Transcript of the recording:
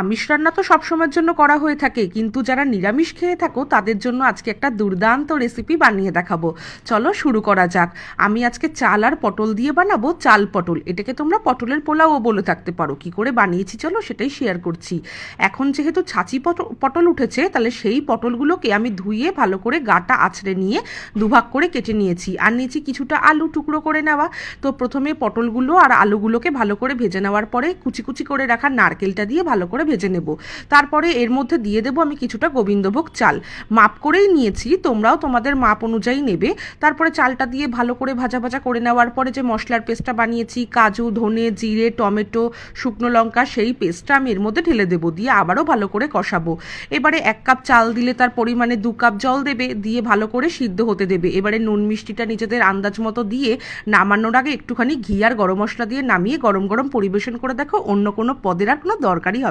আমিষ রান্না তো সবসময়ের জন্য করা হয়ে থাকে, কিন্তু যারা নিরামিষ খেয়ে থাকো তাদের জন্য আজকে একটা দুর্দান্ত রেসিপি বানিয়ে দেখাবো। চলো শুরু করা যাক। আমি আজকে চাল আর পটল দিয়ে বানাবো চাল পটল। এটাকে তোমরা পটলের পোলাও বলে থাকতে পারো। কি করে বানিয়েছি চলো সেটাই শেয়ার করছি। এখন যেহেতু ছাঁচি পটল উঠেছে, তাহলে সেই পটলগুলোকে আমি ধুয়ে ভালো করে গাটা আঁচড়ে নিয়ে দুভাগ করে কেটে নিয়েছি। আর নিয়েছি কিছুটা আলু টুকরো করে নেওয়া। তো প্রথমে পটলগুলো আর আলুগুলোকে ভালো করে ভেজে নেওয়ার পরে কুচি কুচি করে রাখা নারকেলটা দিয়ে ভালো করে ভেজে নেব। তারপরে এর মধ্যে দিয়ে দেবো আমি কিছুটা গোবিন্দভোগ চাল। মাপ করেই নিয়েছি, তোমরাও তোমাদের মাপ অনুযায়ী নেবে। তারপরে চালটা দিয়ে ভালো করে ভাজা ভাজা করে নেওয়ার পরে যে মশলার পেস্টটা বানিয়েছি, কাজু, ধনে, জিরে, টমেটো, শুকনো লঙ্কা, সেই পেস্টটা আমি এর মধ্যে ঢেলে দেবো। দিয়ে আবারও ভালো করে কষাবো। এবারে 1 কাপ চাল দিলে তার পরিমাণে 2 কাপ জল দেবে, দিয়ে ভালো করে সিদ্ধ হতে দেবে। এবারে নুন মিষ্টিটা নিজেদের আন্দাজ মতো দিয়ে নামানোর আগে একটুখানি ঘি আর গরম মশলা দিয়ে নামিয়ে গরম গরম পরিবেশন করে দেখো, অন্য কোনো পদের আর কোনো দরকারই হবে।